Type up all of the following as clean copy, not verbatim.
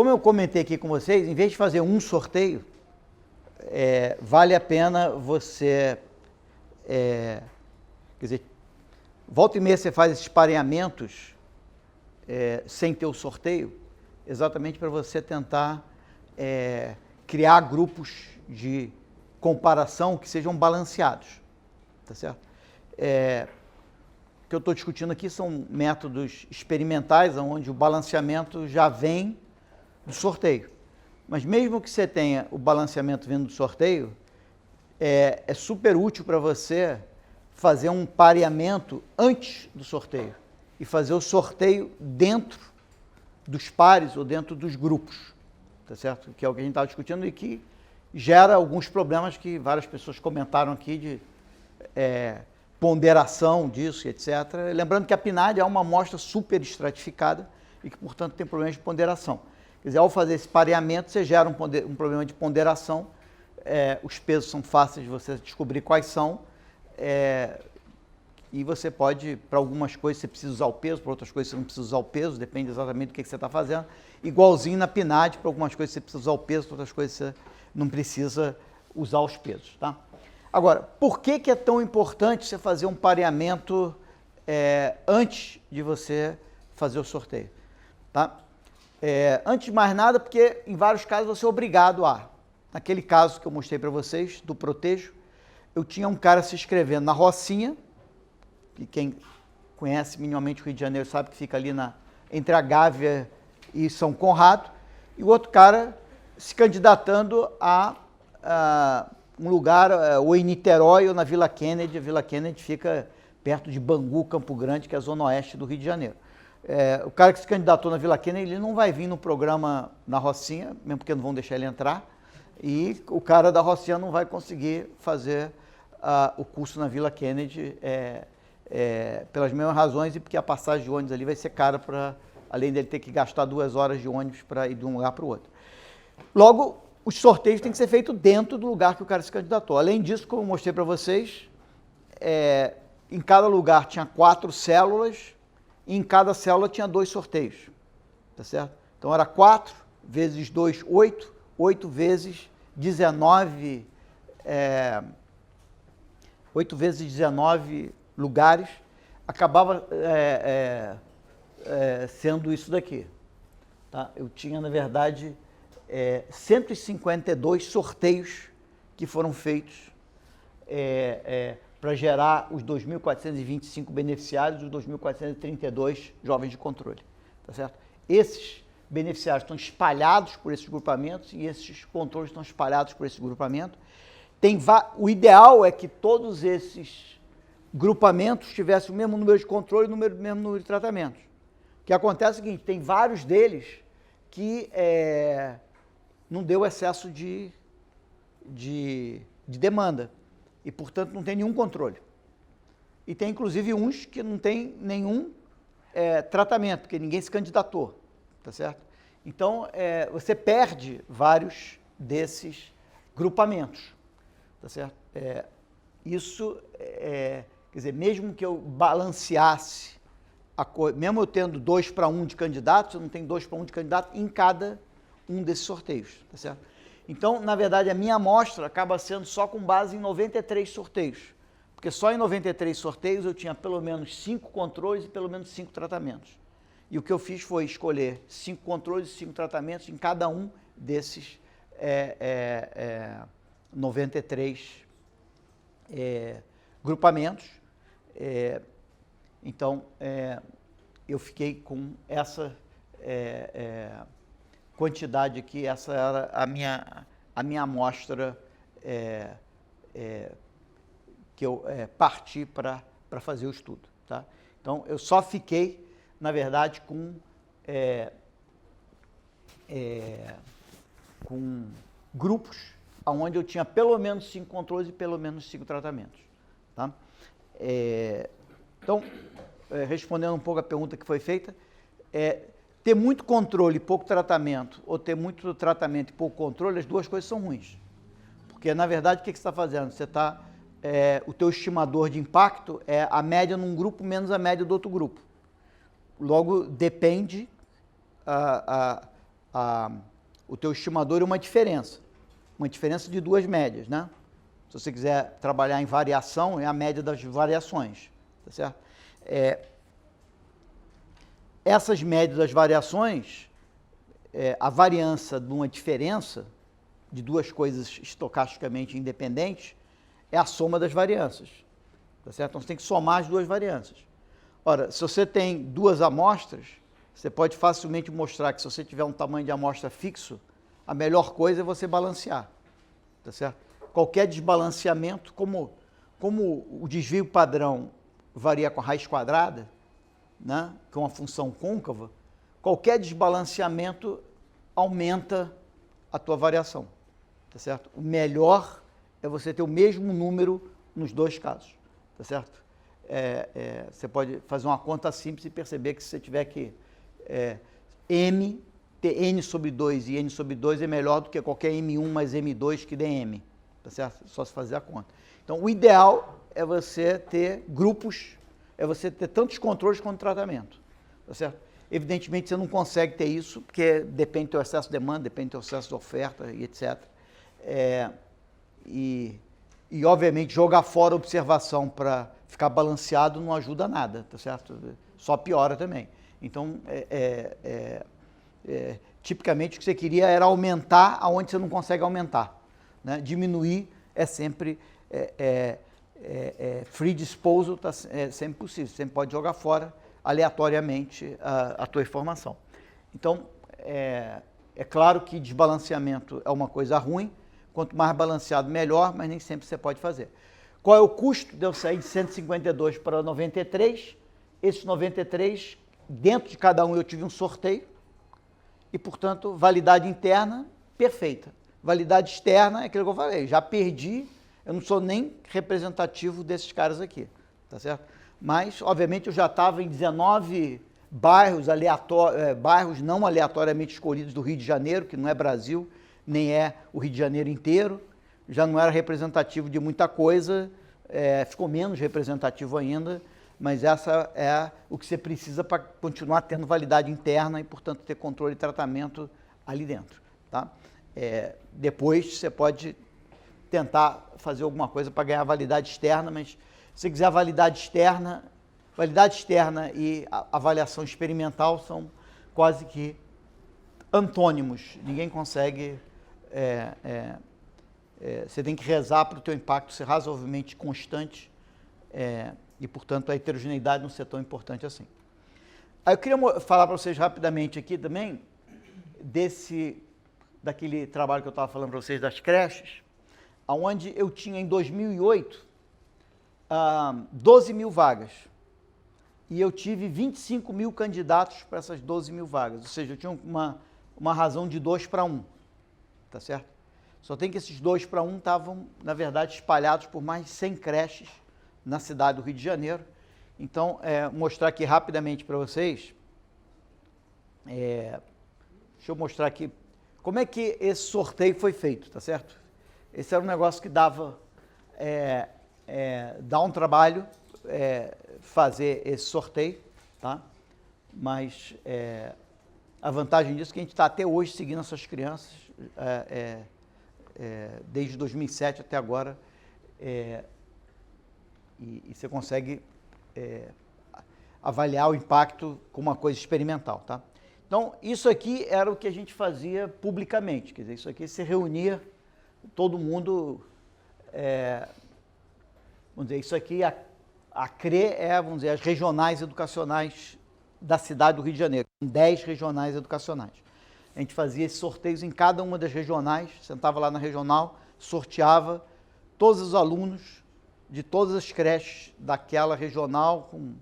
como eu comentei aqui com vocês, em vez de fazer um sorteio, vale a pena você, quer dizer, volta e meia você faz esses pareamentos sem ter o sorteio, exatamente para você tentar criar grupos de comparação que sejam balanceados, tá certo? O que eu estou discutindo aqui são métodos experimentais, onde o balanceamento já vem do sorteio. Mas mesmo que você tenha o balanceamento vindo do sorteio, é super útil para você fazer um pareamento antes do sorteio e fazer o sorteio dentro dos pares ou dentro dos grupos, tá certo? Que é o que a gente estava discutindo e que gera alguns problemas que várias pessoas comentaram aqui de ponderação disso, etc. Lembrando que a PNAD é uma amostra super estratificada e que, portanto, tem problemas de ponderação. Quer dizer, ao fazer esse pareamento, você gera um problema de ponderação, os pesos são fáceis de você descobrir quais são, e você pode, para algumas coisas você precisa usar o peso, para outras coisas você não precisa usar o peso, depende exatamente do que você está fazendo. Igualzinho na PNAD, para algumas coisas você precisa usar o peso, para outras coisas você não precisa usar os pesos, tá? Agora, por que é tão importante você fazer um pareamento antes de você fazer o sorteio? Tá? Antes de mais nada, porque em vários casos você é obrigado a. Naquele caso que eu mostrei para vocês, do Protejo, eu tinha um cara se inscrevendo na Rocinha, que quem conhece minimamente o Rio de Janeiro sabe que fica ali entre a Gávea e São Conrado, e o outro cara se candidatando a um lugar, ou em Niterói ou na Vila Kennedy. A Vila Kennedy fica perto de Bangu, Campo Grande, que é a zona oeste do Rio de Janeiro. O cara que se candidatou na Vila Kennedy, ele não vai vir no programa na Rocinha, mesmo porque não vão deixar ele entrar, e o cara da Rocinha não vai conseguir fazer o curso na Vila Kennedy pelas mesmas razões e porque a passagem de ônibus ali vai ser cara, além dele ter que gastar 2 horas de ônibus para ir de um lugar para o outro. Logo, os sorteios têm que ser feitos dentro do lugar que o cara se candidatou. Além disso, como eu mostrei para vocês, em cada lugar tinha 4 células e em cada célula tinha 2 sorteios, tá certo? Então era 4 vezes 2, 8, 8 vezes 19, 8 vezes 19 lugares, acabava sendo isso daqui. Tá? Eu tinha, na verdade, 152 sorteios que foram feitos para gerar os 2.425 beneficiários e os 2.432 jovens de controle. Tá certo? Esses beneficiários estão espalhados por esses grupamentos e esses controles estão espalhados por esse grupamento. O ideal é que todos esses grupamentos tivessem o mesmo número de controle e o mesmo número de tratamentos. O que acontece é o seguinte, tem vários deles que não deu excesso de demanda e, portanto, não tem nenhum controle. E tem, inclusive, uns que não tem nenhum tratamento, porque ninguém se candidatou, tá certo? Então, você perde vários desses grupamentos, tá certo? Isso, quer dizer, mesmo que eu balanceasse mesmo eu tendo 2-1 de candidatos, eu não tenho 2-1 de candidato em cada um desses sorteios, tá certo? Então, na verdade, a minha amostra acaba sendo só com base em 93 sorteios, porque só em 93 sorteios eu tinha pelo menos 5 controles e pelo menos 5 tratamentos. E o que eu fiz foi escolher 5 controles e 5 tratamentos em cada um desses 93 grupamentos. Então, eu fiquei com essa quantidade aqui, essa era a minha amostra que eu parti para fazer o estudo. Tá? Então, eu só fiquei, na verdade, com grupos onde eu tinha pelo menos 5 controles e pelo menos 5 tratamentos. Tá? Então, respondendo um pouco a pergunta que foi feita, ter muito controle e pouco tratamento, ou ter muito tratamento e pouco controle, as duas coisas são ruins. Porque, na verdade, o que você está fazendo? O teu estimador de impacto é a média num grupo menos a média do outro grupo. Logo, depende o teu estimador é uma diferença de duas médias, né? Se você quiser trabalhar em variação, é a média das variações, tá certo? Essas médias das variações, a variância de uma diferença de duas coisas estocasticamente independentes é a soma das variâncias, tá certo? Então você tem que somar as duas variâncias. Ora, se você tem duas amostras, você pode facilmente mostrar que se você tiver um tamanho de amostra fixo, a melhor coisa é você balancear, tá certo? Qualquer desbalanceamento, como o desvio padrão varia com a raiz quadrada, né, que é uma função côncava, qualquer desbalanceamento aumenta a tua variação, tá certo? O melhor é você ter o mesmo número nos dois casos, tá certo? Você pode fazer uma conta simples e perceber que se você tiver que ter n sobre 2 e n sobre 2 é melhor do que qualquer m1 mais m2 que dê m, tá certo? Só se fazer a conta. Então, o ideal é você ter grupos, é você ter tantos controles quanto tratamento, tá certo? Evidentemente, você não consegue ter isso, porque depende do teu excesso de demanda, depende do teu excesso de oferta e etc. E, obviamente, jogar fora a observação para ficar balanceado não ajuda nada, tá certo? Só piora também. Então, tipicamente, o que você queria era aumentar aonde você não consegue aumentar, né? Diminuir é sempre... free disposal é sempre possível, você sempre pode jogar fora aleatoriamente a tua informação. Então, é claro que desbalanceamento é uma coisa ruim, quanto mais balanceado, melhor, mas nem sempre você pode fazer. Qual é o custo de eu sair de 152 para 93? Esses 93, dentro de cada um eu tive um sorteio e, portanto, validade interna perfeita. Validade externa é aquilo que eu falei, já perdi, eu não sou nem representativo desses caras aqui, tá certo? Mas, obviamente, eu já estava em 19 bairros bairros não aleatoriamente escolhidos do Rio de Janeiro, que não é Brasil, nem é o Rio de Janeiro inteiro, já não era representativo de muita coisa, ficou menos representativo ainda, mas essa é o que você precisa para continuar tendo validade interna e, portanto, ter controle e tratamento ali dentro, tá? Depois você pode tentar fazer alguma coisa para ganhar validade externa, mas se você quiser validade externa e avaliação experimental são quase que antônimos. Ninguém consegue... você tem que rezar para o teu impacto ser razoavelmente constante e, portanto, a heterogeneidade não ser tão importante assim. Aí eu queria falar para vocês rapidamente aqui também daquele trabalho que eu estava falando para vocês das creches, onde eu tinha em 2008 12 mil vagas e eu tive 25 mil candidatos para essas 12 mil vagas, ou seja, eu tinha uma razão de 2 para 1, tá certo? Só tem que esses 2 para 1 estavam, na verdade, espalhados por mais de 100 creches na cidade do Rio de Janeiro. Então, mostrar aqui rapidamente para vocês, deixa eu mostrar aqui como é que esse sorteio foi feito, tá certo? Esse era um negócio que dá um trabalho fazer esse sorteio, tá? Mas a vantagem disso é que a gente está até hoje seguindo essas crianças, desde 2007 até agora, e você consegue avaliar o impacto com uma coisa experimental, tá? Então, isso aqui era o que a gente fazia publicamente, quer dizer, isso aqui se reunia todo mundo, vamos dizer, isso aqui, a CRE vamos dizer, as regionais educacionais da cidade do Rio de Janeiro, 10 regionais educacionais. A gente fazia esses sorteios em cada uma das regionais, sentava lá na regional, sorteava todos os alunos de todas as creches daquela regional, com um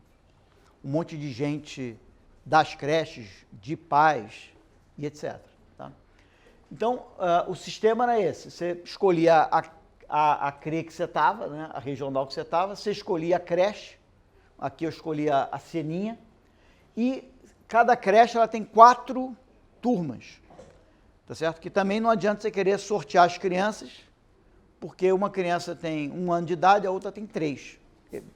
monte de gente das creches, de pais e etc. Tá? Então, o sistema era esse, você escolhia a CRE que você estava, né, a regional que você estava, você escolhia a creche, aqui eu escolhi a Seninha, e cada creche ela tem 4 turmas, tá certo? Que também não adianta você querer sortear as crianças, porque uma criança tem 1 ano de idade, a outra tem 3.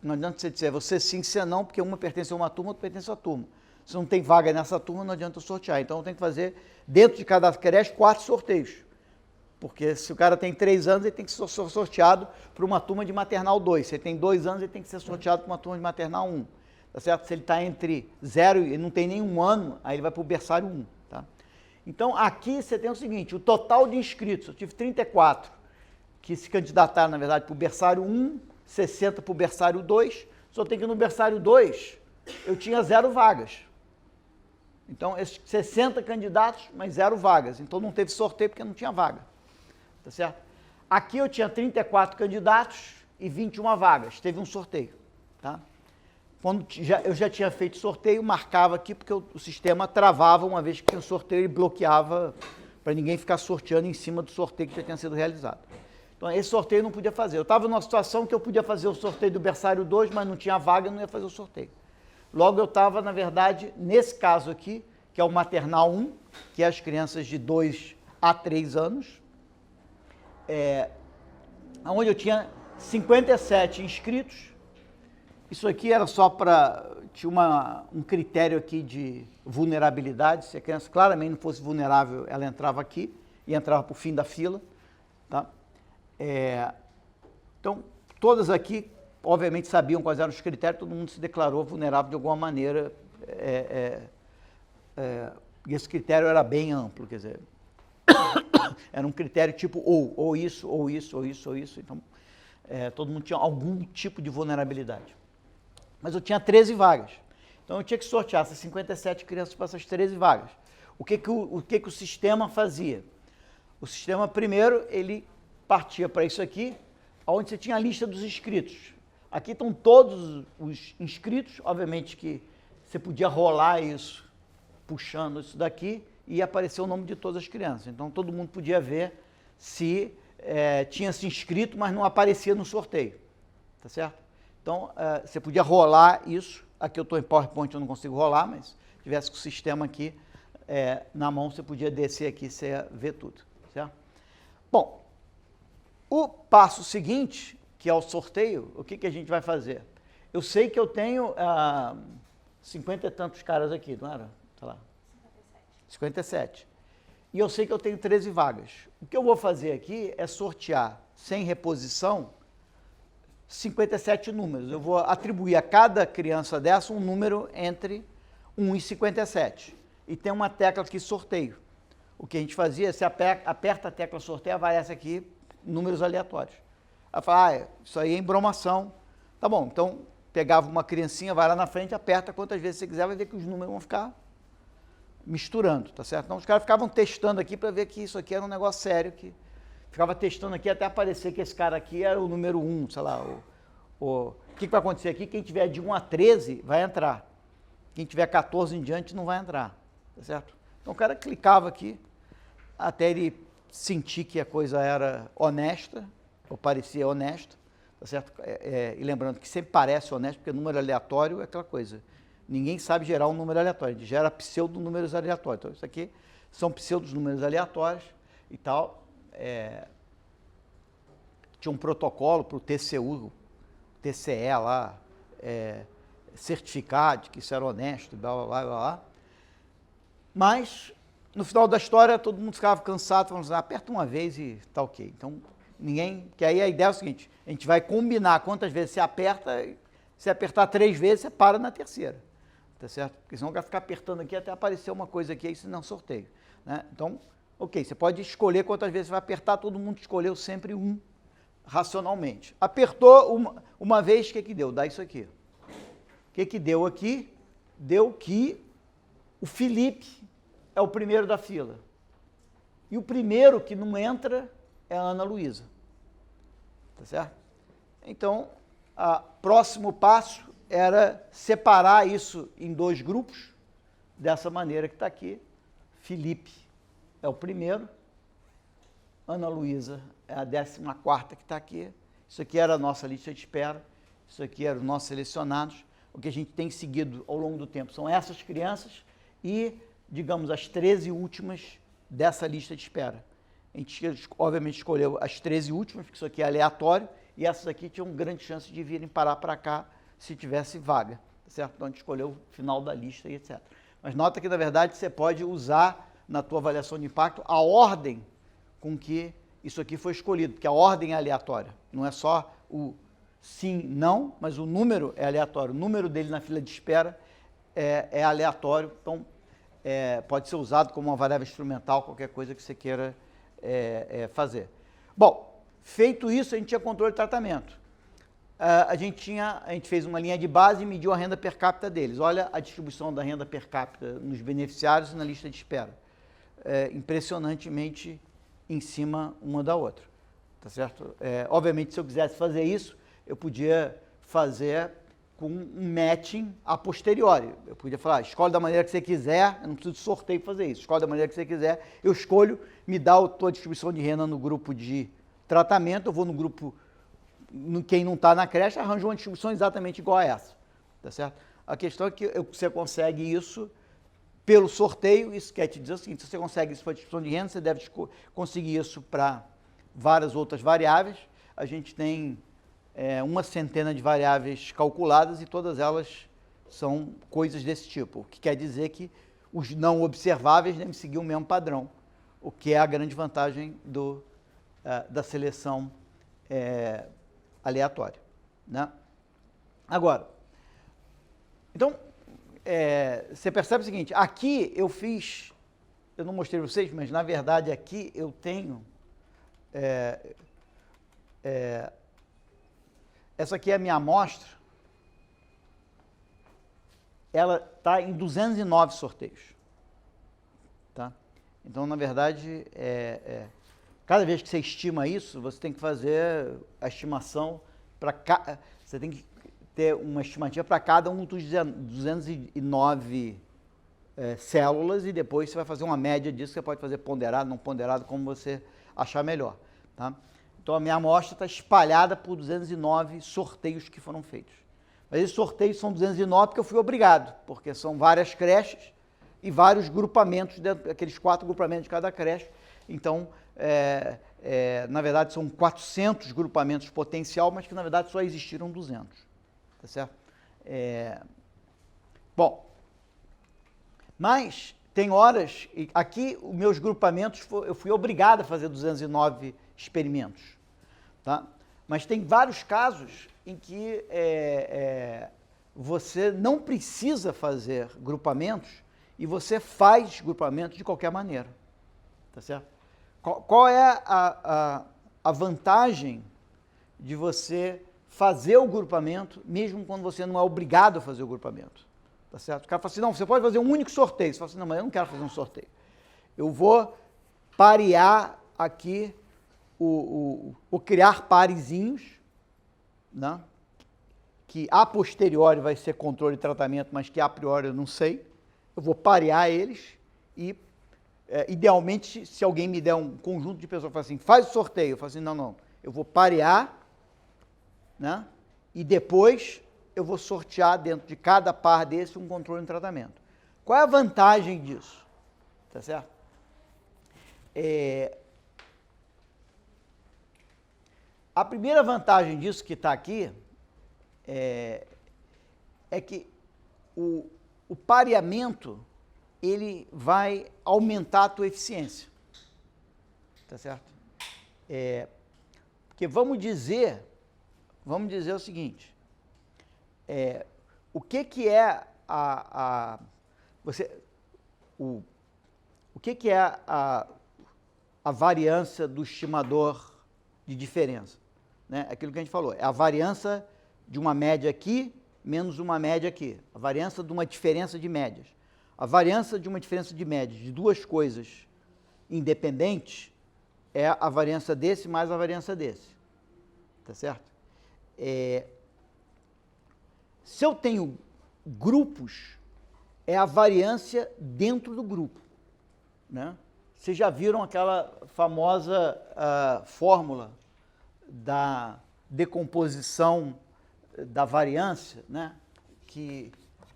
Não adianta você dizer você sim, você não, porque uma pertence a uma turma, outra pertence a outra turma. Se não tem vaga nessa turma, não adianta sortear. Então, eu tenho que fazer, dentro de cada creche, 4 sorteios. Porque se o cara tem 3 anos, ele tem que ser sorteado para uma turma de maternal 2. Se ele tem 2 anos, ele tem que ser sorteado para uma turma de maternal 1. Tá certo? Se ele está entre 0 e não tem nenhum ano, aí ele vai para o berçário 1. Tá? Então, aqui você tem o seguinte, o total de inscritos, eu tive 34 que se candidataram, na verdade, para o berçário 1, 60 para o berçário 2, só tem que no berçário 2 eu tinha 0 vagas. Então, esses 60 candidatos, mas 0 vagas. Então, não teve sorteio porque não tinha vaga. Tá certo? Aqui eu tinha 34 candidatos e 21 vagas. Teve um sorteio. Tá? Quando eu já tinha feito sorteio, marcava aqui, porque o sistema travava uma vez que tinha um sorteio e bloqueava para ninguém ficar sorteando em cima do sorteio que já tinha sido realizado. Então, esse sorteio eu não podia fazer. Eu estava numa situação que eu podia fazer o sorteio do berçário 2, mas não tinha vaga, eu não ia fazer o sorteio. Logo, eu estava, na verdade, nesse caso aqui, que é o maternal 1, que é as crianças de 2 a 3 anos, onde eu tinha 57 inscritos. Isso aqui era só para... Tinha um critério aqui de vulnerabilidade. Se a criança claramente não fosse vulnerável, ela entrava aqui e entrava para o fim da fila. Tá? Então, todas aqui, obviamente, sabiam quais eram os critérios, todo mundo se declarou vulnerável de alguma maneira. E esse critério era bem amplo, quer dizer, era um critério tipo ou isso, ou isso, ou isso, ou isso. Então, todo mundo tinha algum tipo de vulnerabilidade. Mas eu tinha 13 vagas. Então, eu tinha que sortear essas 57 crianças para essas 13 vagas. O que o sistema fazia? O sistema, primeiro, ele partia para isso aqui, onde você tinha a lista dos inscritos. Aqui estão todos os inscritos, obviamente que você podia rolar isso, puxando isso daqui, e ia aparecer o nome de todas as crianças. Então, todo mundo podia ver se tinha se inscrito, mas não aparecia no sorteio. Tá certo? Então, você podia rolar isso. Aqui eu estou em PowerPoint, eu não consigo rolar, mas se tivesse com o sistema aqui na mão, você podia descer aqui, você ia ver tudo. Certo? Bom, o passo seguinte, que é o sorteio, o que a gente vai fazer? Eu sei que eu tenho 50 e tantos caras aqui, não era? Sei lá. 57. E eu sei que eu tenho 13 vagas. O que eu vou fazer aqui é sortear, sem reposição, 57 números. Eu vou atribuir a cada criança dessa um número entre 1 e 57. E tem uma tecla aqui, sorteio. O que a gente fazia, você aperta a tecla sorteio, aparece aqui números aleatórios. Aí fala, isso aí é embromação. Tá bom, então pegava uma criancinha, vai lá na frente, aperta quantas vezes você quiser, vai ver que os números vão ficar misturando, tá certo? Então os caras ficavam testando aqui para ver que isso aqui era um negócio sério, que ficava testando aqui até aparecer que esse cara aqui era o número 1, sei lá. O que vai acontecer aqui? Quem tiver de 1 a 13 vai entrar. Quem tiver 14 em diante não vai entrar, tá certo? Então o cara clicava aqui até ele sentir que a coisa era honesta, ou parecia honesta, tá certo? E lembrando que sempre parece honesto, porque número aleatório é aquela coisa. Ninguém sabe gerar um número aleatório, a gente gera pseudo-números aleatórios. Então, isso aqui são pseudo-números aleatórios e tal. Tinha um protocolo para o TCU, TCE lá, certificar de que isso era honesto, blá, blá, blá, blá. Mas, no final da história, todo mundo ficava cansado, falando assim, aperta uma vez e tá ok. Então, que aí a ideia é o seguinte, a gente vai combinar quantas vezes você aperta, se apertar 3 vezes, você para na terceira, tá certo? Porque senão vai ficar apertando aqui até aparecer uma coisa aqui, aí você não sorteio, né? Então, ok, você pode escolher quantas vezes você vai apertar, todo mundo escolheu sempre um, racionalmente. Apertou uma vez, o que deu? Dá isso aqui. O que deu aqui? Deu que o Felipe é o primeiro da fila. E o primeiro que não entra é a Ana Luísa. Tá certo? Então, o próximo passo era separar isso em 2 grupos, dessa maneira que está aqui. Felipe é o primeiro, Ana Luísa é a 14ª que está aqui. Isso aqui era a nossa lista de espera, isso aqui eram os nossos selecionados. O que a gente tem seguido ao longo do tempo são essas crianças e, digamos, as 13 últimas dessa lista de espera. A gente, obviamente, escolheu as 13 últimas, porque isso aqui é aleatório, e essas aqui tinham grande chance de virem parar para cá se tivesse vaga, certo? Então a gente escolheu o final da lista e etc. Mas nota que, na verdade, você pode usar na tua avaliação de impacto a ordem com que isso aqui foi escolhido, porque a ordem é aleatória, não é só o sim, não, mas o número é aleatório, o número dele na fila de espera é aleatório, então pode ser usado como uma variável instrumental, qualquer coisa que você queira fazer. Bom, feito isso, a gente tinha controle de tratamento. A gente fez uma linha de base e mediu a renda per capita deles. Olha a distribuição da renda per capita nos beneficiários e na lista de espera. Impressionantemente em cima uma da outra, tá certo? Obviamente, se eu quisesse fazer isso, eu podia fazer com um matching a posteriori. Eu podia falar, escolhe da maneira que você quiser, eu não preciso de sorteio para fazer isso. Escolhe da maneira que você quiser, eu escolho, me dá a tua distribuição de renda no grupo de tratamento, eu vou no grupo, quem não está na creche, arranjo uma distribuição exatamente igual a essa, tá certo? A questão é que você consegue isso pelo sorteio. Isso quer te dizer o seguinte: se você consegue isso para a distribuição de renda, você deve conseguir isso para várias outras variáveis. A gente tem uma centena de variáveis calculadas e todas elas são coisas desse tipo, o que quer dizer que os não observáveis devem seguir o mesmo padrão, o que é a grande vantagem da seleção aleatória, né? Agora, então, você percebe o seguinte: aqui eu não mostrei para vocês, mas na verdade aqui eu tenho, essa aqui é a minha amostra, ela está em 209 sorteios, tá? Então, na verdade, cada vez que você estima isso, você tem que fazer a estimação você tem que ter uma estimativa para cada um dos 209 células, e depois você vai fazer uma média disso. Você pode fazer ponderado, não ponderado, como você achar melhor, tá? Então, a minha amostra está espalhada por 209 sorteios que foram feitos. Mas esses sorteios são 209 porque eu fui obrigado, porque são várias creches e vários grupamentos, aqueles 4 grupamentos de cada creche. Então, na verdade, são 400 grupamentos potencial, mas que, na verdade, só existiram 200, tá certo? Bom, mas tem horas, e aqui os meus grupamentos, eu fui obrigado a fazer 209 experimentos, tá? Mas tem vários casos em que você não precisa fazer grupamentos e você faz grupamentos de qualquer maneira, tá certo? Qual é a vantagem de você fazer o grupamento, mesmo quando você não é obrigado a fazer o grupamento? Tá certo? O cara fala assim: não, você pode fazer um único sorteio. Você fala assim: não, mas eu não quero fazer um sorteio. Eu vou parear aqui, vou criar parezinhos, né? Que a posteriori vai ser controle de tratamento, mas que a priori eu não sei. Eu vou parear eles e, idealmente, se alguém me der um conjunto de pessoas que falam assim, faz o sorteio, eu falo assim: não, eu vou parear, né? E depois eu vou sortear dentro de cada par desse um controle de tratamento. Qual é a vantagem disso? Tá certo? A primeira vantagem disso que está aqui é que o pareamento ele vai aumentar a tua eficiência, tá certo? Porque vamos dizer o seguinte: o que é o que é a variância do estimador de diferença, né? Aquilo que a gente falou, é a variância de uma média aqui menos uma média aqui, a variância de uma diferença de médias. A variância de uma diferença de médias de duas coisas independentes é a variância desse mais a variância desse, tá certo? Se eu tenho grupos, é a variância dentro do grupo, né? Vocês já viram aquela famosa fórmula da decomposição da variância, né? Que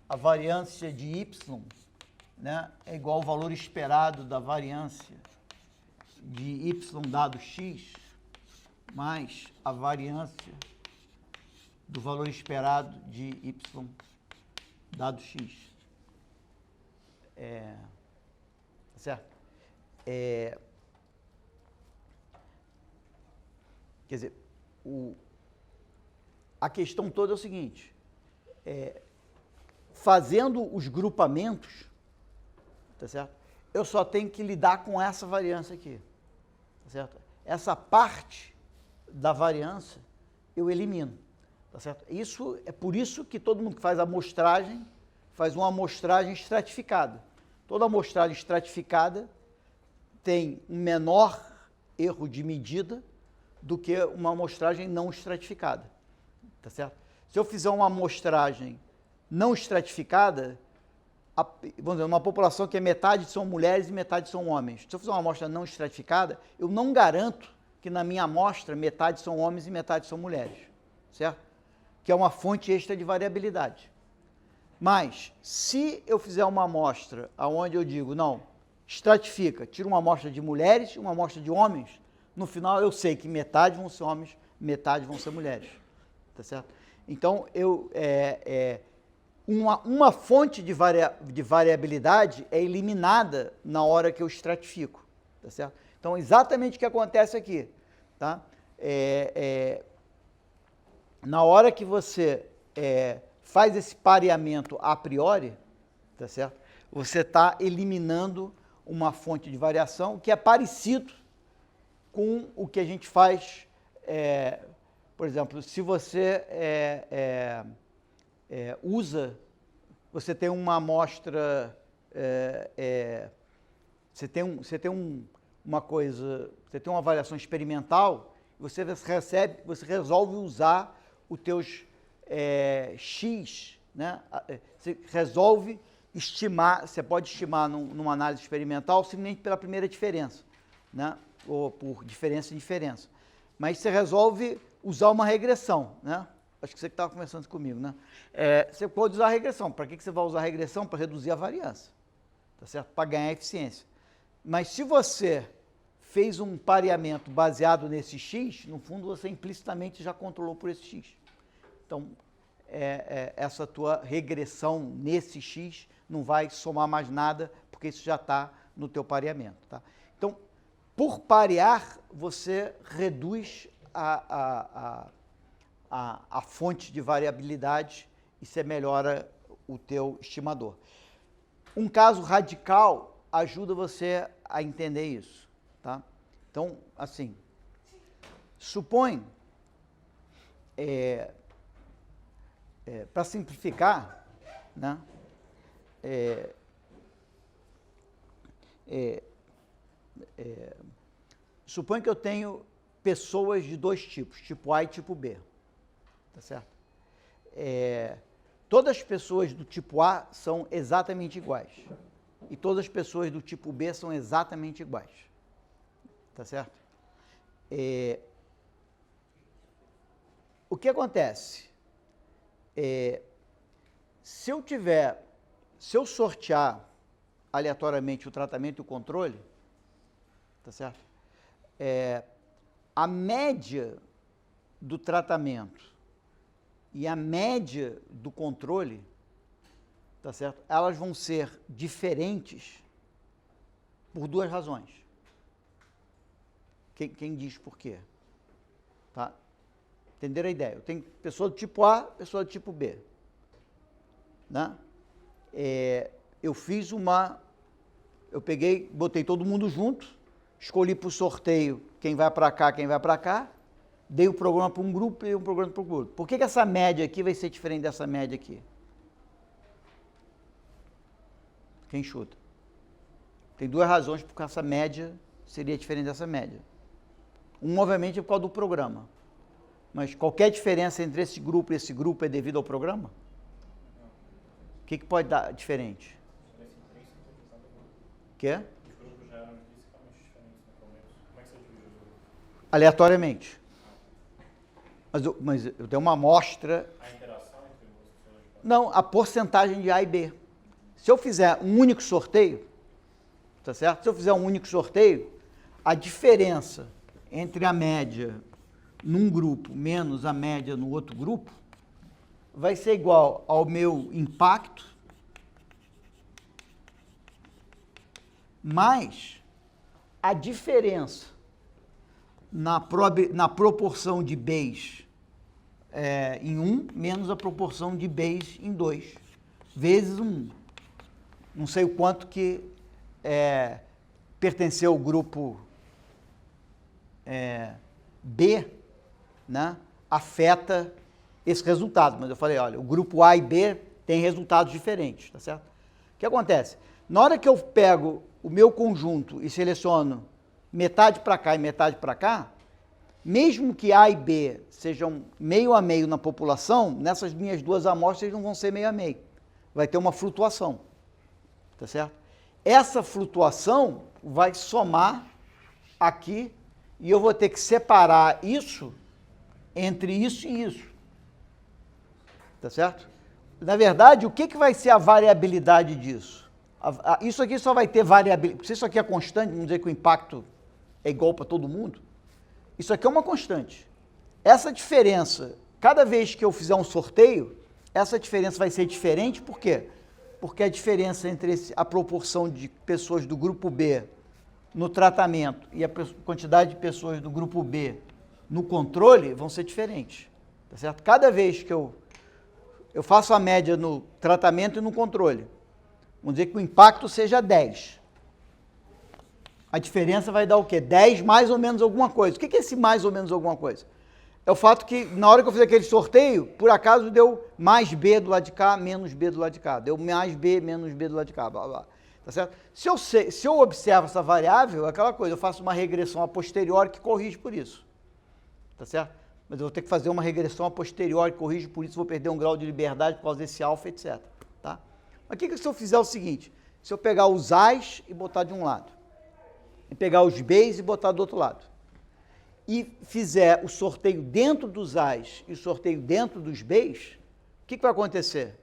a variância de y, né, é igual ao valor esperado da variância de y dado x, mais a variância do valor esperado de y dado X. Tá certo? Quer dizer, a questão toda é o seguinte, fazendo os grupamentos, tá certo? Eu só tenho que lidar com essa variância aqui, tá certo? Essa parte da variância eu elimino, tá certo? Isso é por isso que todo mundo que faz amostragem faz uma amostragem estratificada. Toda amostragem estratificada tem um menor erro de medida do que uma amostragem não estratificada, tá certo? Se eu fizer uma amostragem não estratificada, vamos dizer, uma população que é metade são mulheres e metade são homens. Se eu fizer uma amostra não estratificada, eu não garanto que na minha amostra metade são homens e metade são mulheres, certo? Que é uma fonte extra de variabilidade. Mas, se eu fizer uma amostra onde eu digo, não, estratifica, tira uma amostra de mulheres e uma amostra de homens, no final eu sei que metade vão ser homens, metade vão ser mulheres, tá certo? Então, uma fonte de variabilidade é eliminada na hora que eu estratifico, tá certo? Então, exatamente o que acontece aqui, tá? Na hora que você faz esse pareamento a priori, tá certo? Você está eliminando uma fonte de variação que é parecido com o que a gente faz, por exemplo, se você você tem uma amostra, você tem uma avaliação experimental, você resolve usar os teus X, né? Você resolve estimar, você pode estimar numa análise experimental simplesmente pela primeira diferença, né? Ou por diferença em diferença. Mas você resolve usar uma regressão, né? Acho que você que estava conversando comigo, né? Você pode usar a regressão. Para que você vai usar a regressão? Para reduzir a variância, tá certo? Para ganhar eficiência. Mas se você fez um pareamento baseado nesse X, no fundo você implicitamente já controlou por esse X. Então, essa tua regressão nesse X não vai somar mais nada, porque isso já está no teu pareamento, tá? Então, por parear, você reduz a fonte de variabilidade e você melhora o teu estimador. Um caso radical ajuda você a entender isso, tá? Então, assim, supõe, para simplificar, né, supõe que eu tenho pessoas de dois tipos, tipo A e tipo B, tá certo? Todas as pessoas do tipo A são exatamente iguais e todas as pessoas do tipo B são exatamente iguais, tá certo? O que acontece? Se eu sortear aleatoriamente o tratamento e o controle, tá certo? A média do tratamento e a média do controle, tá certo? Elas vão ser diferentes por duas razões. Quem diz por quê? Tá? Entenderam a ideia? Eu tenho pessoa do tipo A, pessoa do tipo B, né? Eu peguei, botei todo mundo junto, escolhi por sorteio quem vai para cá, quem vai para cá, dei o programa para um grupo e um programa para o outro. Por que essa média aqui vai ser diferente dessa média aqui? Quem chuta? Tem duas razões por que essa média seria diferente dessa média. Obviamente, é por causa do programa. Mas qualquer diferença entre esse grupo e esse grupo é devido ao programa? O que pode dar diferente? O quê? Os grupos já eram intrinsecamente diferentes no começo. Como é que você dividiu os grupos? Aleatoriamente. Mas eu tenho uma amostra... A interação entre os pessoas? Não, a porcentagem de A e B. Se eu fizer um único sorteio, tá certo? Se eu fizer um único sorteio, a diferença entre a média num grupo menos a média no outro grupo, vai ser igual ao meu impacto mais a diferença na proporção de Bs em 1 menos a proporção de Bs em 2, vezes 1. Não sei o quanto que pertenceu ao grupo B, né, afeta esse resultado. Mas eu falei, olha, o grupo A e B tem resultados diferentes, tá certo? O que acontece? Na hora que eu pego o meu conjunto e seleciono metade para cá e metade para cá, mesmo que A e B sejam meio a meio na população, nessas minhas duas amostras não vão ser meio a meio. Vai ter uma flutuação, tá certo? Essa flutuação vai somar aqui e eu vou ter que separar isso entre isso e isso, tá certo? Na verdade, o que vai ser a variabilidade disso? Isso aqui só vai ter variabilidade, se isso aqui é constante, vamos dizer que o impacto é igual para todo mundo, isso aqui é uma constante. Essa diferença, cada vez que eu fizer um sorteio, essa diferença vai ser diferente, por quê? Porque a diferença entre a proporção de pessoas do grupo B no tratamento e a quantidade de pessoas do grupo B no controle vão ser diferentes, tá certo? Cada vez que eu faço a média no tratamento e no controle, vamos dizer que o impacto seja 10. A diferença vai dar o quê? 10 mais ou menos alguma coisa. O que é esse mais ou menos alguma coisa? É o fato que, na hora que eu fiz aquele sorteio, por acaso deu mais B do lado de cá, menos B do lado de cá. Deu mais B, menos B do lado de cá, blá, blá. Tá certo? Se eu observo essa variável, é aquela coisa, eu faço uma regressão a posteriori que corrige por isso. Tá certo? Mas eu vou ter que fazer uma regressão a posteriori que corrige por isso, vou perder um grau de liberdade por causa desse alfa, etc. Tá? Mas o que se eu fizer o seguinte? Se eu pegar os A's e botar de um lado, e pegar os B's e botar do outro lado, e fizer o sorteio dentro dos A's e o sorteio dentro dos B's, o que vai acontecer?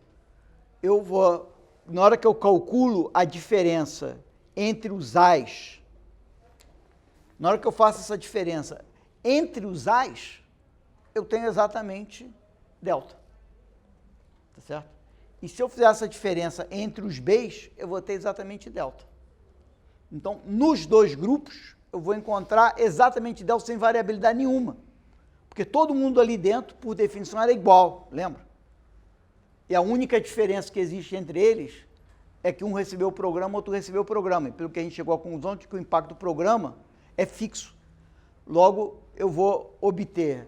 Eu vou, na hora que eu calculo a diferença entre os A's, na hora que eu faço essa diferença entre os A's, eu tenho exatamente delta, tá certo? E se eu fizer essa diferença entre os B's, eu vou ter exatamente delta. Então, nos dois grupos, eu vou encontrar exatamente delta sem variabilidade nenhuma. Porque todo mundo ali dentro, por definição, era igual, lembra? E a única diferença que existe entre eles é que um recebeu o programa, outro recebeu o programa. E pelo que a gente chegou à conclusão de que o impacto do programa é fixo. Logo, eu vou obter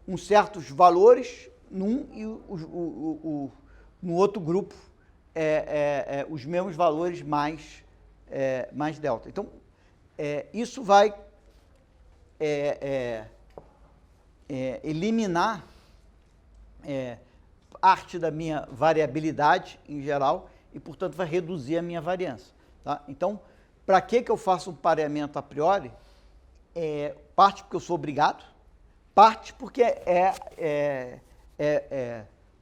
uns certos valores num e no outro grupo os mesmos valores mais delta. Então, isso vai eliminar parte da minha variabilidade em geral e, portanto, vai reduzir a minha variância. Tá? Então, para que eu faço um pareamento a priori? Parte porque eu sou obrigado, parte porque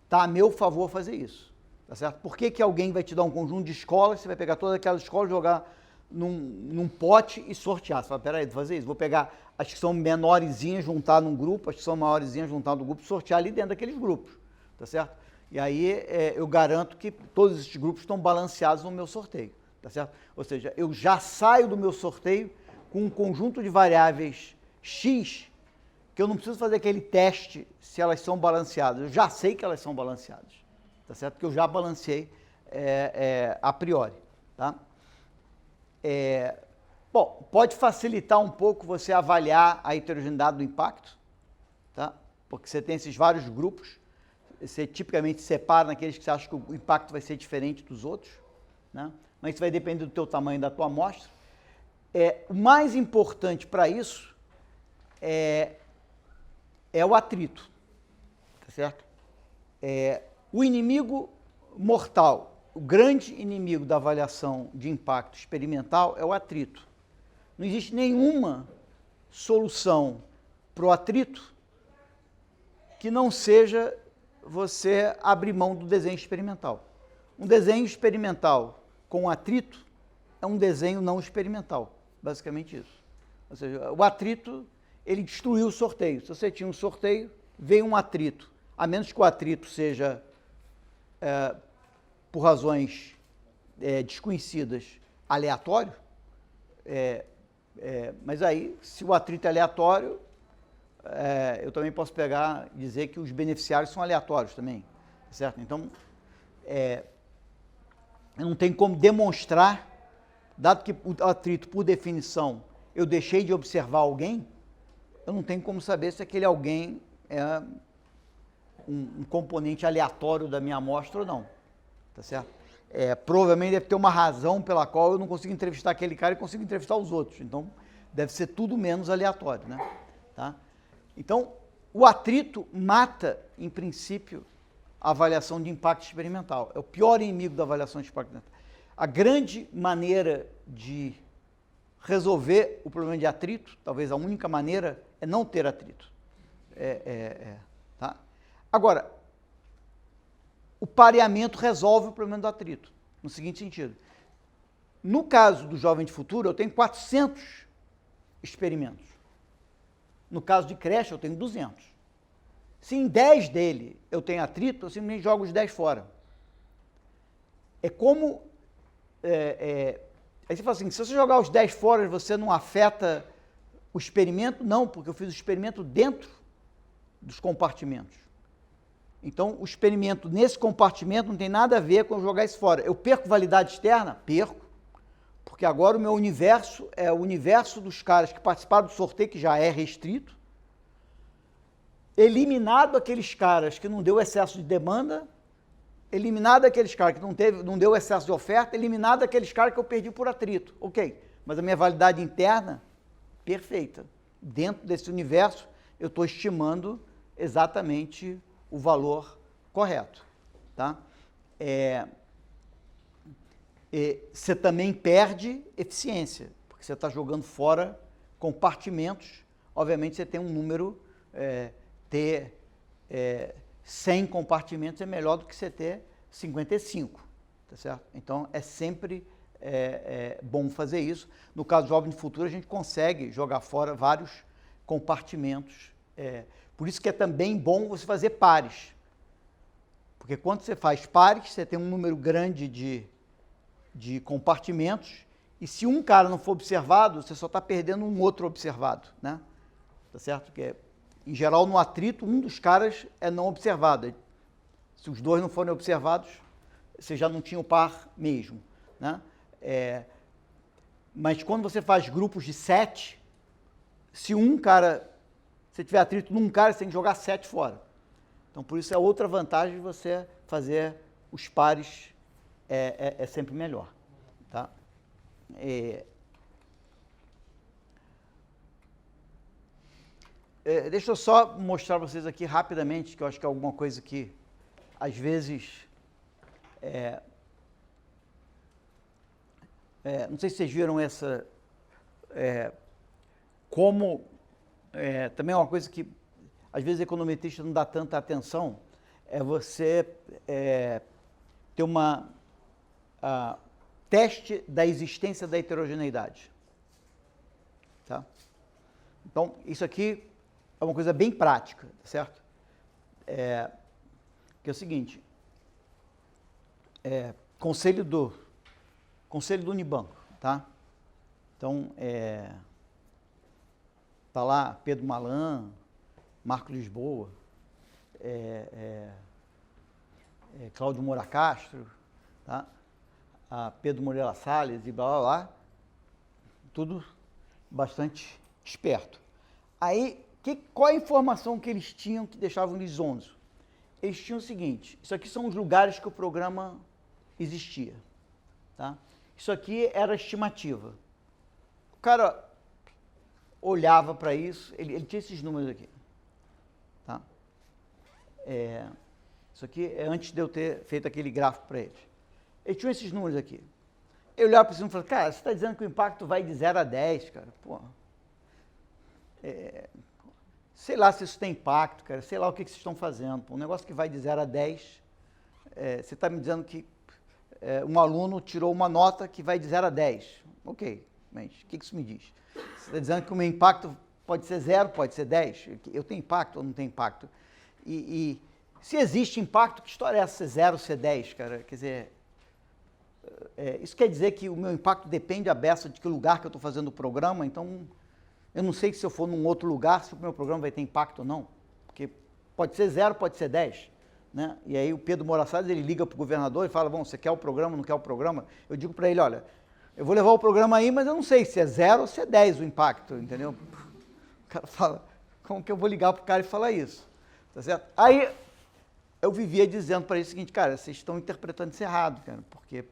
está a meu favor fazer isso. Tá certo? Por que alguém vai te dar um conjunto de escolas, você vai pegar todas aquelas escolas, jogar num pote e sortear? Você fala, peraí, vou fazer isso, vou pegar as que são menorzinhas, juntar num grupo, as que são maiorzinhas, juntar no grupo, sortear ali dentro daqueles grupos, tá certo? E aí eu garanto que todos esses grupos estão balanceados no meu sorteio, tá certo? Ou seja, eu já saio do meu sorteio com um conjunto de variáveis X, que eu não preciso fazer aquele teste se elas são balanceadas, eu já sei que elas são balanceadas, tá certo? Porque eu já balanceei a priori, tá? Bom, pode facilitar um pouco você avaliar a heterogeneidade do impacto, tá? Porque você tem esses vários grupos, você tipicamente separa naqueles que você acha que o impacto vai ser diferente dos outros, né? Mas isso vai depender do teu tamanho da tua amostra. O mais importante para isso é o atrito, tá certo? O inimigo mortal, o grande inimigo da avaliação de impacto experimental é o atrito. Não existe nenhuma solução para o atrito que não seja você abrir mão do desenho experimental. Um desenho experimental com atrito é um desenho não experimental, basicamente isso. Ou seja, o atrito, ele destruiu o sorteio. Se você tinha um sorteio, veio um atrito. a menos que o atrito seja por razões desconhecidas, aleatório, mas aí, se o atrito é aleatório, eu também posso pegar e dizer que os beneficiários são aleatórios também, certo? Então, não tem como demonstrar, dado que o atrito, por definição, eu deixei de observar alguém, eu não tenho como saber se aquele alguém é um componente aleatório da minha amostra ou não, tá certo? Provavelmente deve ter uma razão pela qual eu não consigo entrevistar aquele cara e consigo entrevistar os outros, então deve ser tudo menos aleatório, né? Tá? Então, o atrito mata, em princípio, a avaliação de impacto experimental. É o pior inimigo da avaliação de impacto experimental. A grande maneira de resolver o problema de atrito, talvez a única maneira, é não ter atrito. Tá? Agora, o pareamento resolve o problema do atrito, no seguinte sentido. No caso do Jovem de Futuro, eu tenho 400 experimentos. No caso de creche, eu tenho 200. Se em 10 dele eu tenho atrito, eu simplesmente jogo os 10 fora. É como... aí você fala assim, se você jogar os 10 fora, você não afeta o experimento? Não, porque eu fiz o experimento dentro dos compartimentos. Então, o experimento nesse compartimento não tem nada a ver com eu jogar isso fora. Eu perco validade externa? Perco. Porque agora o meu universo é o universo dos caras que participaram do sorteio, que já é restrito. Eliminado aqueles caras que não deu excesso de demanda, eliminado aqueles caras que não deu excesso de oferta, eliminado aqueles caras que eu perdi por atrito. Ok, mas a minha validade interna, perfeita. Dentro desse universo, eu estou estimando exatamente o valor correto. Tá? Você também perde eficiência, porque você está jogando fora compartimentos. Obviamente, você tem um número... ter 100 compartimentos é melhor do que você ter 55, tá certo? Então, é sempre bom fazer isso. No caso do Jovem de Futuro, a gente consegue jogar fora vários compartimentos. Por isso que é também bom você fazer pares. Porque quando você faz pares, você tem um número grande de compartimentos, e se um cara não for observado, você só está perdendo um outro observado, né? Tá certo? Porque em geral, no atrito, um dos caras é não observado. Se os dois não forem observados, você já não tinha o par mesmo, né? Mas quando você faz grupos de 7, se um cara, se tiver atrito num cara, você tem que jogar 7 fora. Então, por isso é outra vantagem de você fazer os pares, é sempre melhor, tá? Deixa eu só mostrar para vocês aqui rapidamente, que eu acho que é alguma coisa que, às vezes, não sei se vocês viram essa, também é uma coisa que, às vezes, o econometrista não dá tanta atenção, é você ter uma teste da existência da heterogeneidade. Tá? Então, isso aqui é uma coisa bem prática, certo? Que é o seguinte, conselho do Unibanco, tá? Então, tá lá Pedro Malan, Marco Lisboa, Cláudio Moura Castro, tá? Pedro Moreira Salles e blá, blá, blá, tudo bastante esperto. Aí, qual a informação que eles tinham que deixavam eles zonzos? Eles tinham o seguinte, isso aqui são os lugares que o programa existia, tá? Isso aqui era a estimativa. O cara olhava para isso, ele tinha esses números aqui, tá? Isso aqui é antes de eu ter feito aquele gráfico para eles. Eles tinham esses números aqui. Eu olhava para cima e falava, cara, você está dizendo que o impacto vai de 0 a 10, cara, pô. Sei lá se isso tem impacto, cara, sei lá o que vocês estão fazendo. Um negócio que vai de 0 a 10, você está me dizendo que um aluno tirou uma nota que vai de 0 a 10. Ok, mas o que isso me diz? Você está dizendo que o meu impacto pode ser 0, pode ser 10? Eu tenho impacto ou não tenho impacto? E Se existe impacto, que história é essa? C0, C10, cara? Quer dizer, isso quer dizer que o meu impacto depende a beça de que lugar que eu estou fazendo o programa, então eu não sei se eu for num outro lugar, se o meu programa vai ter impacto ou não, porque pode ser 0, pode ser 10, né? E aí o Pedro Moura Salles, ele liga para o governador e fala, bom, você quer o programa, não quer o programa? Eu digo para ele, olha, eu vou levar o programa aí, mas eu não sei se é 0 ou se é 10 o impacto, entendeu? O cara fala, como que eu vou ligar para o cara e falar isso? Tá certo? Aí eu vivia dizendo para ele o seguinte, cara, vocês estão interpretando isso errado, cara, porque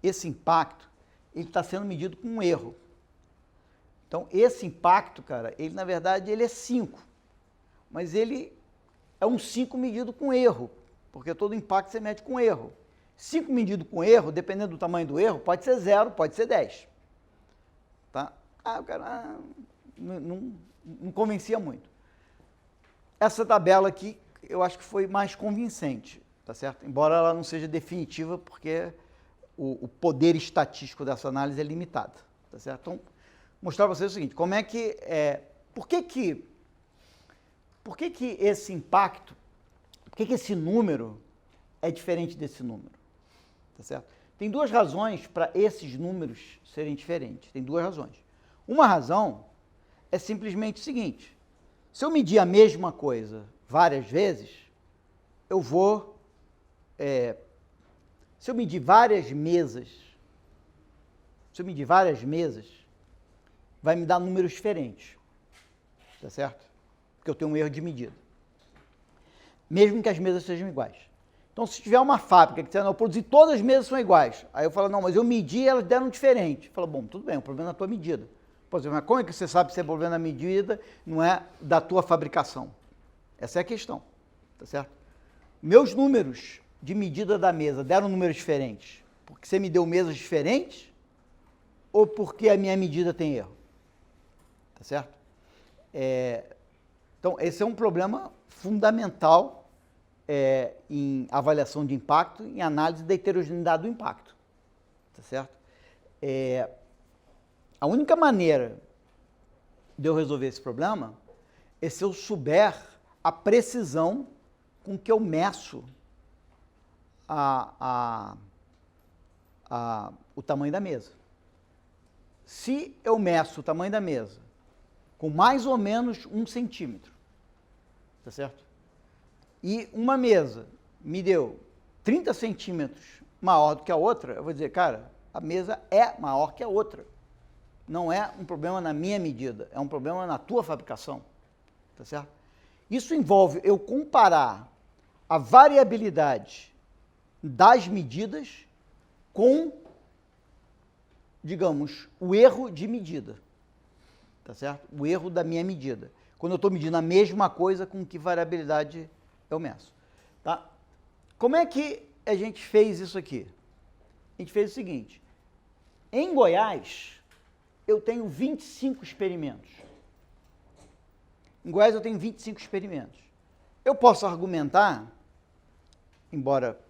esse impacto, ele está sendo medido com um erro. Então, esse impacto, cara, ele na verdade ele é 5, mas ele é um 5 medido com erro, porque todo impacto você mede com erro. 5 medido com erro, dependendo do tamanho do erro, pode ser 0, pode ser 10. Tá? O cara não convencia muito. Essa tabela aqui, eu acho que foi mais convincente, tá certo? Embora ela não seja definitiva, porque o poder estatístico dessa análise é limitado, tá certo? Então, mostrar para vocês o seguinte, como é que, por que que esse impacto, por que esse número é diferente desse número, tá certo? Tem duas razões para esses números serem diferentes, tem duas razões. Uma razão é simplesmente o seguinte, se eu medir a mesma coisa várias vezes, eu vou, se eu medir várias mesas, vai me dar números diferentes, tá certo? Porque eu tenho um erro de medida. Mesmo que as mesas sejam iguais. Então, se tiver uma fábrica que disser, não, eu produzi todas as mesas são iguais, aí eu falo, não, mas eu medi e elas deram diferente. Fala, bom, tudo bem, o problema é na tua medida. Pô, mas como é que você sabe se é problema na medida, não é da tua fabricação? Essa é a questão, tá certo? Meus números de medida da mesa deram números diferentes porque você me deu mesas diferentes ou porque a minha medida tem erro? Tá certo? Então, esse é um problema fundamental em avaliação de impacto, em análise da heterogeneidade do impacto. Tá certo? A única maneira de eu resolver esse problema é se eu souber a precisão com que eu meço o tamanho da mesa. Se eu meço o tamanho da mesa com mais ou menos 1 centímetro, tá certo? E uma mesa me deu 30 centímetros maior do que a outra, eu vou dizer, cara, a mesa é maior que a outra. Não é um problema na minha medida, é um problema na tua fabricação, tá certo? Isso envolve eu comparar a variabilidade das medidas com, digamos, o erro de medida, tá certo? O erro da minha medida. Quando eu estou medindo a mesma coisa, com que variabilidade eu meço, tá? Como é que a gente fez isso aqui? A gente fez o seguinte, em Goiás, eu tenho 25 experimentos. Em Goiás eu tenho 25 experimentos. Eu posso argumentar, embora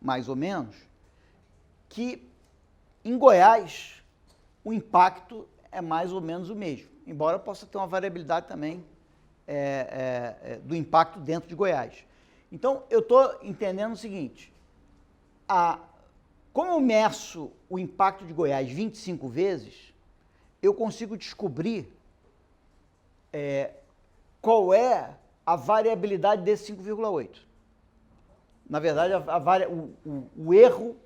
mais ou menos, que em Goiás o impacto é mais ou menos o mesmo, embora possa ter uma variabilidade também do impacto dentro de Goiás. Então, eu estou entendendo o seguinte, como eu meço o impacto de Goiás 25 vezes, eu consigo descobrir qual é a variabilidade desse 5,8. Na verdade, o erro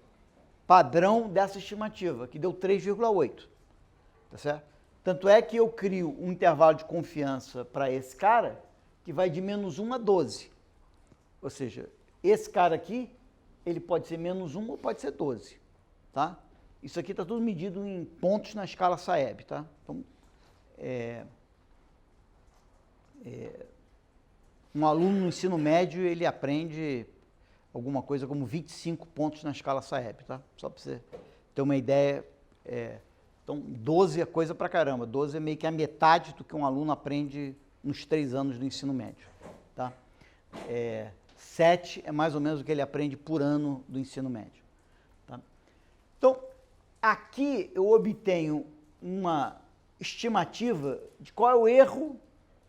padrão dessa estimativa, que deu 3,8. Tá certo? Tanto é que eu crio um intervalo de confiança para esse cara que vai de -1 a 12. Ou seja, esse cara aqui, ele pode ser -1 ou pode ser 12. Tá? Isso aqui está tudo medido em pontos na escala Saeb, tá? Então, um aluno no ensino médio, ele aprende alguma coisa como 25 pontos na escala Saeb, tá? Só para você ter uma ideia. Então, 12 é coisa pra caramba. 12 é meio que a metade do que um aluno aprende nos 3 anos do ensino médio, tá? 7 é mais ou menos o que ele aprende por ano do ensino médio, tá? Então, aqui eu obtenho uma estimativa de qual é o erro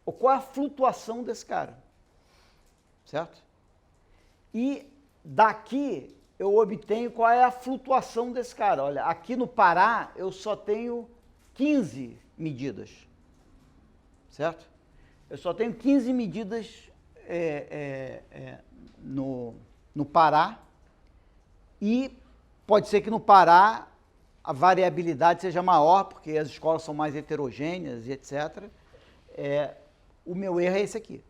ou qual é a flutuação desse cara, certo? E daqui eu obtenho qual é a flutuação desse cara. Olha, aqui no Pará eu só tenho 15 medidas, certo? Eu só tenho 15 medidas no Pará, e pode ser que no Pará a variabilidade seja maior, porque as escolas são mais heterogêneas e etc. O meu erro é esse aqui.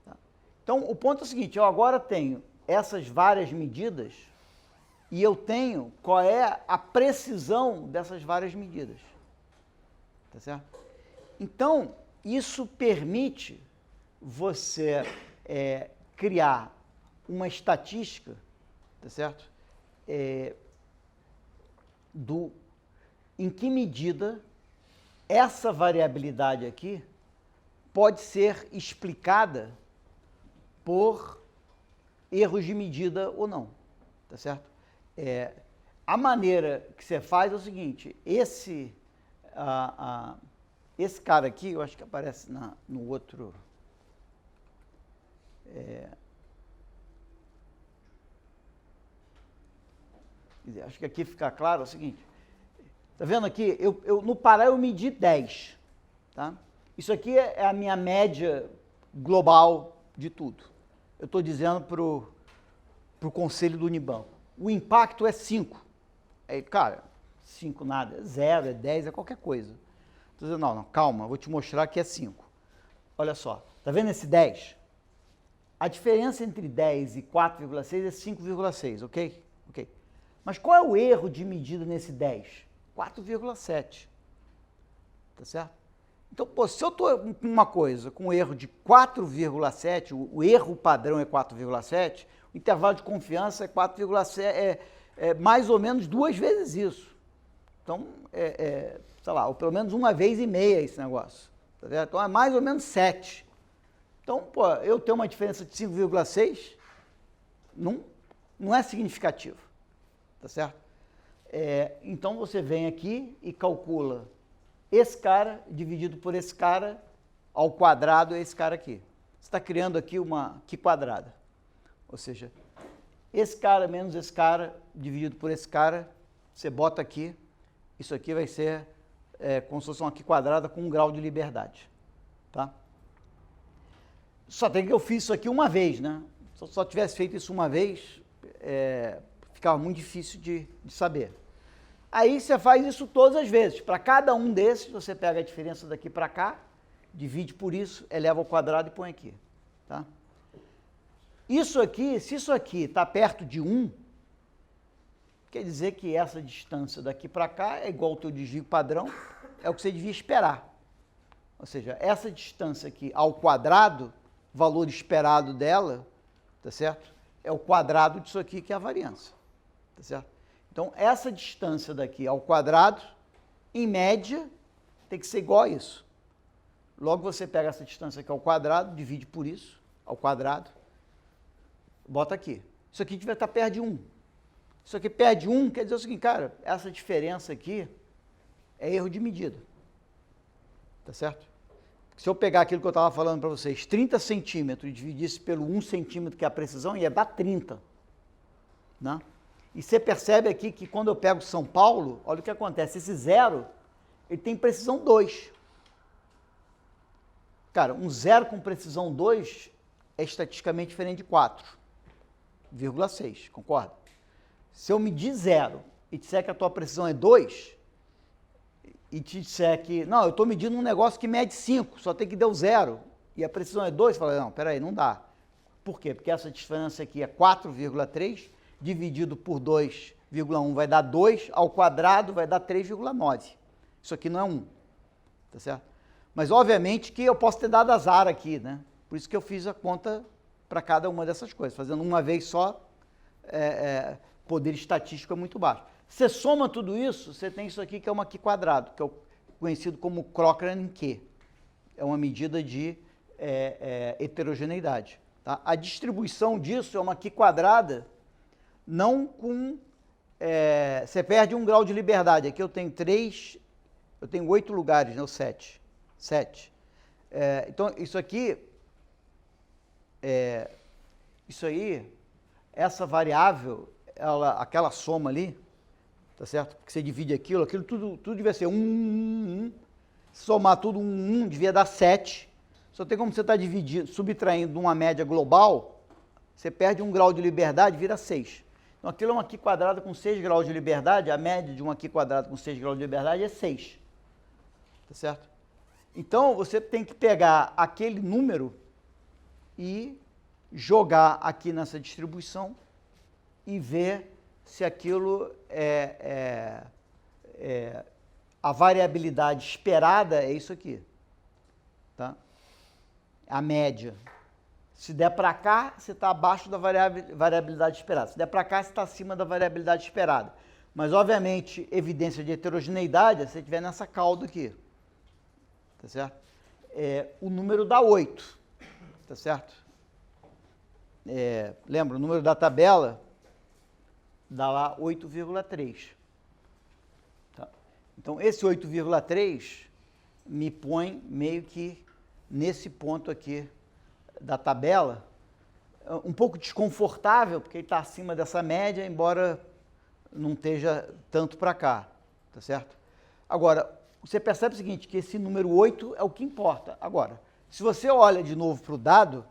Tá? Então, o ponto é o seguinte, eu agora tenho essas várias medidas e eu tenho qual é a precisão dessas várias medidas. Tá certo? Então, isso permite você criar uma estatística, tá certo? Em que medida essa variabilidade aqui pode ser explicada por erros de medida ou não, tá certo? A maneira que você faz é o seguinte, esse cara aqui, eu acho que aparece no outro... acho que aqui fica claro o seguinte, tá vendo aqui? No Pará eu medi 10, tá? Isso aqui é a minha média global de tudo. Eu estou dizendo para o conselho do Unibanco. O impacto é 5. Cara, 5 nada, é 0, é 10, é qualquer coisa. Estou dizendo, não, calma, vou te mostrar que é 5. Olha só, tá vendo esse 10? A diferença entre 10 e 4,6 é 5,6, ok? Ok. Mas qual é o erro de medida nesse 10? 4,7. Tá certo? Então, pô, se eu estou com uma coisa com erro de 4,7, o erro padrão é 4,7, o intervalo de confiança é 4,7, é mais ou menos 2 vezes isso. Então, sei lá, ou pelo menos 1,5 vezes esse negócio. Tá certo? Então, é mais ou menos 7. Então, pô, eu tenho uma diferença de 5,6, não é significativo. Tá certo? Então, você vem aqui e calcula esse cara dividido por esse cara ao quadrado é esse cara aqui. Você está criando aqui uma Q quadrada. Ou seja, esse cara menos esse cara dividido por esse cara, você bota aqui, isso aqui vai ser como se fosse uma Q quadrada com 1 grau de liberdade. Tá? Só tem que eu fiz isso aqui uma vez, né? Se eu só tivesse feito isso uma vez, ficava muito difícil de saber. Aí você faz isso todas as vezes. Para cada um desses, você pega a diferença daqui para cá, divide por isso, eleva ao quadrado e põe aqui. Tá? Isso aqui, se isso aqui está perto de 1, quer dizer que essa distância daqui para cá é igual ao teu desvio padrão, é o que você devia esperar. Ou seja, essa distância aqui ao quadrado, o valor esperado dela, tá certo? É o quadrado disso aqui que é a variância. Tá certo? Então, essa distância daqui ao quadrado, em média, tem que ser igual a isso. Logo, você pega essa distância aqui ao quadrado, divide por isso, ao quadrado, bota aqui. Isso aqui devia estar perto de 1. Isso aqui perto de 1 quer dizer o seguinte, cara, essa diferença aqui é erro de medida. Tá certo? Se eu pegar aquilo que eu estava falando para vocês, 30 centímetros e dividisse pelo 1 centímetro, que é a precisão, ia dar 30. Né? E você percebe aqui que quando eu pego São Paulo, olha o que acontece, esse 0, ele tem precisão 2. Cara, um 0 com precisão 2 é estatisticamente diferente de 4,6, concorda? Se eu medir 0 e disser que a tua precisão é 2, e te disser que, não, eu estou medindo um negócio que mede 5, só tem que dar o 0, e a precisão é 2, você fala, não, peraí, não dá. Por quê? Porque essa diferença aqui é 4,3, dividido por 2,1 vai dar 2, ao quadrado vai dar 3,9. Isso aqui não é 1, tá certo? Mas, obviamente, que eu posso ter dado azar aqui, né? Por isso que eu fiz a conta para cada uma dessas coisas. Fazendo uma vez só, poder estatístico é muito baixo. Você soma tudo isso, você tem isso aqui que é uma Q quadrado, que é conhecido como Cochrane Q. É uma medida de heterogeneidade. Tá? A distribuição disso é uma Q quadrada, não com... você perde 1 grau de liberdade. Aqui eu tenho 3, eu tenho 8 lugares, não 7. 7. Então, isso aqui, isso aí, essa variável, aquela soma ali, tá certo? Porque você divide aquilo tudo devia ser 1. Somar tudo 1, devia dar 7. Só tem como você estar subtraindo de uma média global, você perde 1 grau de liberdade, vira 6. Então aquilo é uma Q quadrada com 6 graus de liberdade, a média de uma Q quadrada com 6 graus de liberdade é 6. Tá certo? Então você tem que pegar aquele número e jogar aqui nessa distribuição e ver se aquilo a variabilidade esperada é isso aqui, tá? A média. Se der para cá, você está abaixo da variabilidade esperada. Se der para cá, você está acima da variabilidade esperada. Mas, obviamente, evidência de heterogeneidade é se você estiver nessa cauda aqui, tá certo? O número dá 8, tá certo? Lembra, o número da tabela dá lá 8,3. Tá? Então, esse 8,3 me põe meio que nesse ponto aqui da tabela, um pouco desconfortável, porque ele está acima dessa média, embora não esteja tanto para cá, tá certo? Agora, você percebe o seguinte, que esse número 8 é o que importa. Agora, se você olha de novo para o dado,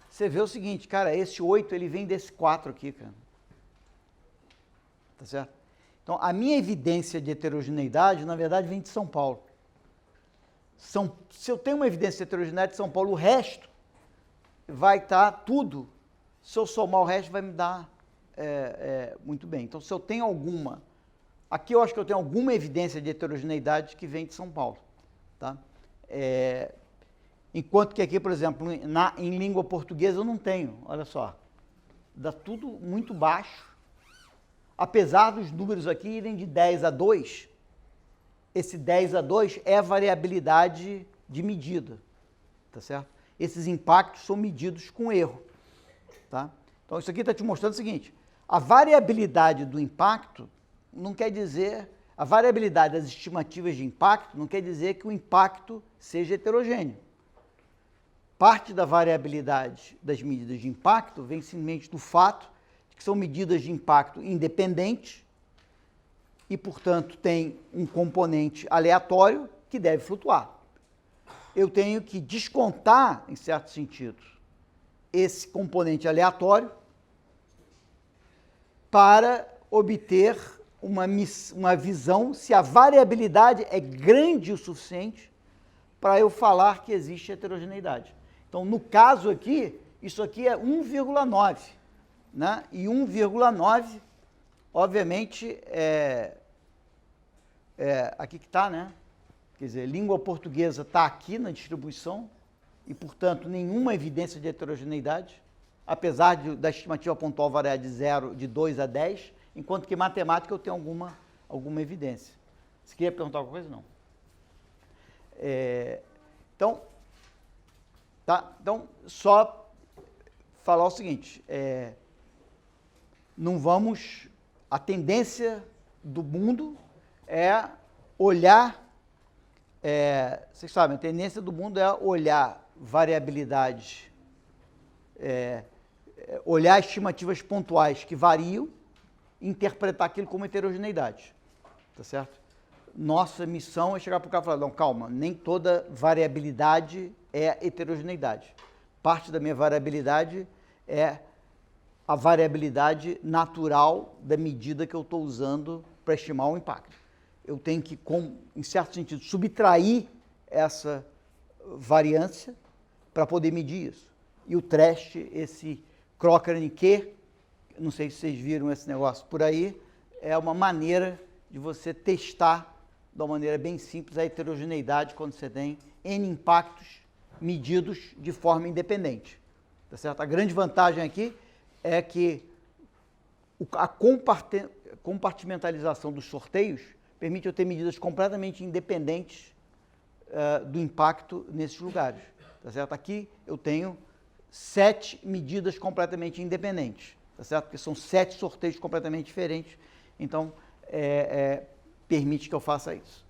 você vê o seguinte, cara, esse 8, ele vem desse 4 aqui, cara. Tá certo? Então, a minha evidência de heterogeneidade, na verdade, vem de São Paulo. Se eu tenho uma evidência de heterogeneidade de São Paulo, o resto vai estar tudo. Se eu somar o resto, vai me dar muito bem. Então, se eu tenho alguma... Aqui eu acho que eu tenho alguma evidência de heterogeneidade que vem de São Paulo. Tá? Enquanto que aqui, por exemplo, em língua portuguesa eu não tenho. Olha só. Dá tudo muito baixo. Apesar dos números aqui irem de 10 a 2, esse 10 a 2 é a variabilidade de medida, tá certo? Esses impactos são medidos com erro, tá? Então, isso aqui está te mostrando o seguinte, a variabilidade do impacto não quer dizer, a variabilidade das estimativas de impacto não quer dizer que o impacto seja heterogêneo. Parte da variabilidade das medidas de impacto vem simplesmente do fato que são medidas de impacto independentes e, portanto, tem um componente aleatório que deve flutuar. Eu tenho que descontar, em certo sentido, esse componente aleatório para obter uma visão se a variabilidade é grande o suficiente para eu falar que existe heterogeneidade. Então, no caso aqui, isso aqui é 1,9. Né? E 1,9, obviamente, aqui que está, né? Quer dizer, língua portuguesa está aqui na distribuição e, portanto, nenhuma evidência de heterogeneidade, apesar da estimativa pontual variar de 2 a 10, enquanto que matemática eu tenho alguma evidência. Você queria perguntar alguma coisa? Não. Então, só falar o seguinte, não vamos... A tendência do mundo é olhar... vocês sabem, a tendência do mundo é olhar variabilidade, olhar estimativas pontuais que variam e interpretar aquilo como heterogeneidade. Tá certo? Nossa missão é chegar para o cara e falar, não, calma, nem toda variabilidade é heterogeneidade. Parte da minha variabilidade é a variabilidade natural da medida que eu estou usando para estimar o impacto. Eu tenho que, em certo sentido, subtrair essa variância para poder medir isso. E o Tresch, esse Crocker-Niquet, não sei se vocês viram esse negócio por aí, é uma maneira de você testar de uma maneira bem simples a heterogeneidade quando você tem N impactos medidos de forma independente. Tá certo? A grande vantagem aqui é que a compartimentalização dos sorteios permite eu ter medidas completamente independentes do impacto nesses lugares. Tá certo? Aqui eu tenho 7 medidas completamente independentes, tá certo? Porque são 7 sorteios completamente diferentes, então permite que eu faça isso.